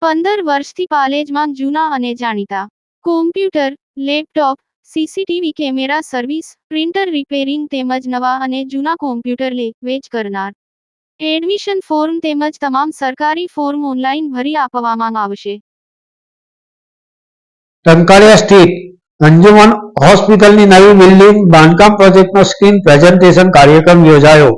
15 વર્ષથી પાલેજમાં જૂના અને જાણીતા computer, laptop, CCTV camera service, printer repairing તેમજ નવા અને જૂના કોમ્પ્યુટર લે વેચ કરનાર. એડમિશન ફોર્મ તેમજ તમામ સરકારી ફોર્મ ઓનલાઈન ભરી આપવામાં આવશે. ટંકારિયા સ્થિત અંજુમન હોસ્પિટલની નવી બિલ્ડિંગ બાંધકામ પ્રોજેક્ટનો સ્ક્રીન પ્રેઝન્ટેશન કાર્યક્રમ યોજાયો.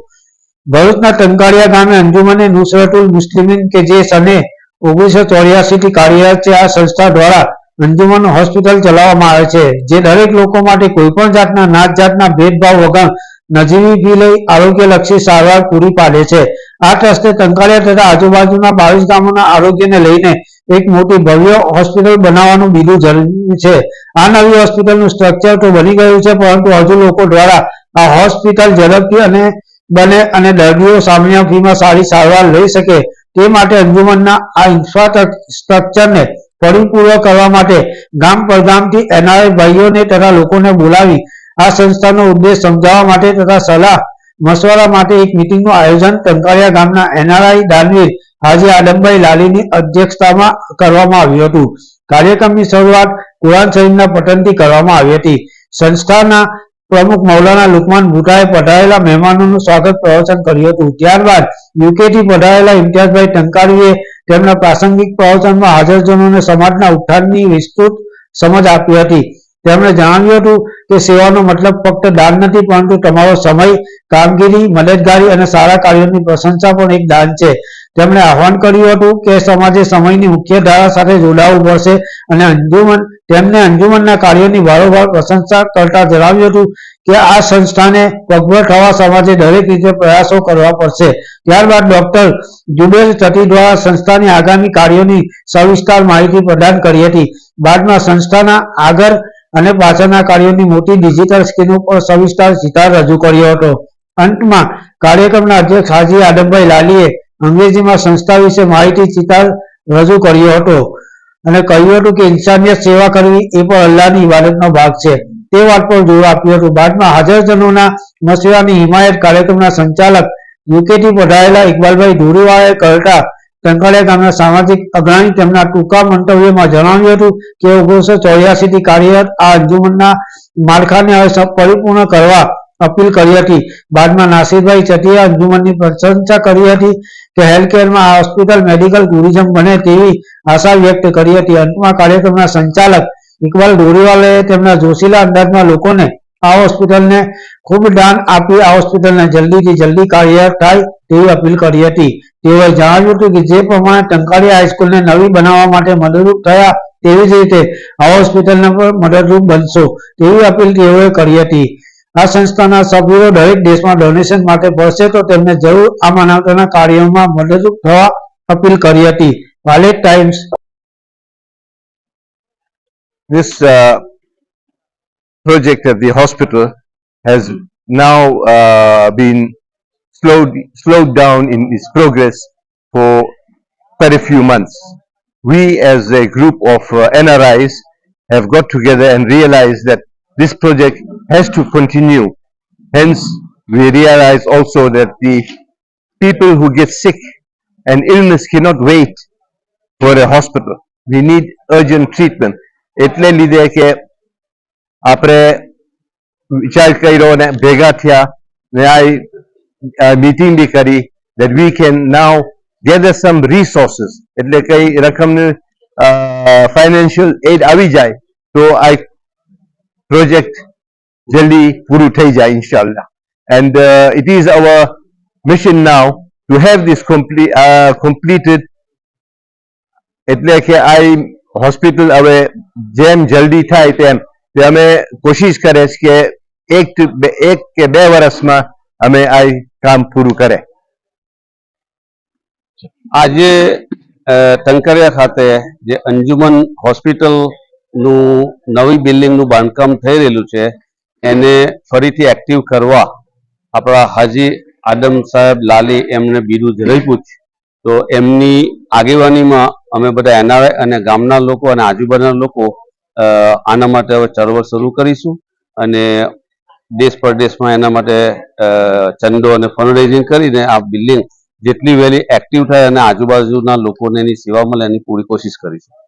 ભરૂચના ટંકારિયા ગામે અંજુમને નુસરતુલ મુસ્લિમીન કે જે સને 1984 થી કાર્યરત છે. આ સંસ્થા દ્વારા અંજુમન હોસ્પિટલ ચલાવવામાં આવે છે, જે દરેક લોકો માટે કોઈપણ જાતના નાત જાતના ભેદભાવ વગર નજીવી ફી લઈ આરોગ્યલક્ષી સારવાર પૂરી પાડે છે. આ ટ્રસ્ટે ટંકારિયા તથા આજુબાજુના 22 ગામોના આરોગ્યને લઈને એક મોટી ભવ્ય હોસ્પિટલ બનાવવાનું બીજું જરૂરી છે. આ નવી હોસ્પિટલનું સ્ટ્રક્ચર તો બની ગયું છે, પરંતુ હજુ લોકો દ્વારા આ હોસ્પિટલ ઝડપથી બને અને દર્દીઓ સામાન્ય ફીમાં સારી સારવાર લઈ શકે તે માટે અંજુમનના આ ઇન્ફ્રાસ્ટ્રક્ચરને પરિપૂર્ણ કરવા માટે ગામ પરગામથી એનઆરઆઈ ભાઈઓને તથા લોકોને બોલાવી આ સંસ્થાનો ઉદ્દેશ સમજાવવા માટે તથા સલાહ મશવરા માટે એક મીટિંગનું આયોજન ટંકારિયા ગામના એનઆરઆઈ દાનવીર હાજી આદમભાઈ લાલીની અધ્યક્ષતામાં કરવામાં આવ્યું હતું. કાર્યક્રમની શરૂઆત કુરાન શરીફના પઠનથી કરવામાં આવી હતી. સંસ્થાના પ્રમુખ મૌલાના લુકમાન ભુટ્ટાએ પધારેલા મહેમાનોનું સ્વાગત પ્રવચન કર્યું હતું. ત્યારબાદ યુકેથી પધારેલા ઇમ્તિયાઝભાઈ ટંકારીએ તેમના પ્રાસંગિક પ્રવચનમાં હાજરજનોને સમાજના ઉત્થાનની વિસ્તૃત સમજ આપી હતી. તેમણે જણાવ્યું હતું કે સેવાનો મતલબ ફક્ત દાન નથી, પરંતુ તમારો સમય, કામગીરી, મદદગારી અને સારા કાર્યોની પ્રશંસા પણ એક દાન છે. તેમણે આહ્વાન કર્યું હતું કે સમાજે સમયની મુખ્ય ધારા સાથે જોડાવવું પડશે અને તેમને અંજુમનના કાર્યોની વારંવાર પ્રશંસા કરતા જણાવ્યું હતું કે આ સંસ્થાને પગભર થવા સમાજે દરેક રીતે પ્રયાસો કરવા પડશે. ત્યારબાદ ડોક્ટર જુબેર ચટી દ્વારા સંસ્થાની આગામી કાર્યોની સવિસ્તાર માહિતી પ્રદાન કરી હતી. બાદમાં સંસ્થાના આગળ અને પાછળના કાર્યોની મોટી ડિજિટલ સ્ક્રીનો પર સવિસ્તાર ચિતાર રજૂ કર્યો હતો. અંતમાં કાર્યક્રમના અધ્યક્ષ હાજી આદમભાઈ લાલીએ અંગ્રેજીમાં સંસ્થા વિશે માહિતી ચિતાર રજૂ કર્યો હતો અને કહ્યું હતું કે ઇન્સાનિયત સેવા કરવી એ પણ અલ્લાહની ઇબાદતનો ભાગ છે. તે વાત પર જોર આપ્યું હતું. બાદમાં હાજરજનોના મશવરાની હિમાયત કાર્યક્રમના સંચાલક યુકેથી પધારેલા ઇકબાલભાઈ ધુરીવાળાએ કરતા ટંકારિયા ગામના સામાજિક અગ્રણી તેમના ટૂંકા મંતવ્યમાં જણાવ્યું હતું કે 1984 થી કાર્યરત આ અંજુમનના માળખાને હવે પરિપૂર્ણ કરવા અપીલ કરી હતી. બાદમાં નાસિરભાઈ ચટીએ અંજુમનની પ્રશંસા કરી હતી કે હેલ્થકેરમાં આ હોસ્પિટલ મેડિકલ ટુરિઝમ બને તેવી આશા વ્યક્ત કરી હતી. અંતમાં કાર્યક્રમના સંચાલક ઇકબાલ ધોરીવાલાએ તેમના જોશીલા અંદાજમાં લોકોને આ હોસ્પિટલને ખૂબ દાન આપી આ હોસ્પિટલને જલ્દીથી જલ્દી કાર્યરત થાય તેવી અપીલ કરી હતી. તેઓએ જણાવ્યું હતું કે જે પ્રમાણે ટંકારિયા હાઈસ્કૂલને નવી બનાવવા માટે મદદરૂપ થયા તેવી જ રીતે આ હોસ્પિટલને પણ મદદરૂપ બનશો તેવી અપીલ તેઓએ કરી હતી. આ સંસ્થાના સભ્યો દરેક દેશમાં ડોનેશન માટે પડશે તો તેમને જરૂર આ માનવતાના કાર્યોમાં મદદરૂપ થવા અપીલ કરી હતી. વાલેટ times. This project of the hospital has now been slowed down in its progress for quite a few months. We as a group of NRIs have got together and realized that this project has to continue. Hence, we realize also that the people who get sick and illness cannot wait for a hospital. We need urgent treatment. એટલે લીધે કે આપણે વિચાર કર્યો ને ભેગા થયા ને આ મીટિંગ બી કરી that we can now gather some resources. એટલે કઈ રકમની financial aid આવી જાય તો આ પ્રોજેક્ટ જલ્દી પૂરું થઈ જાય ઇન્શાલ્લાહ. And it is our mission now to have this completed. એટલે કે આ હોસ્પિટલ હવે જેમ જલ્દી થાય તેમ અમે કોશિશ કરે કે 1 કે 2 વર્ષમાં અમે આ કામ પૂરું કરે. આજે ટંકારિયા ખાતે જે અંજુમન હોસ્પિટલનું નવી બિલ્ડિંગનું બાંધકામ થઈ રહેલું છે એને ફરીથી એક્ટિવ કરવા આપણા હાજી આદમ સાહેબ લાલી એમને બિરુદ આપ્યું છે. તો એમની આગેવાનીમાં અમે બધા એનઆરઆઈ અને ગામના લોકો અને આજુબાજુના લોકો આના માટે હવે ચળવળ શરૂ કરીશું અને દેશ પરદેશમાં એના માટે ચંદો અને ફંડ રેઝિંગ કરીને આ બિલ્ડિંગ જેટલી વહેલી એક્ટિવ થાય અને આજુબાજુના લોકોને એની સેવા મળે એની પૂરી કોશિશ કરીશું.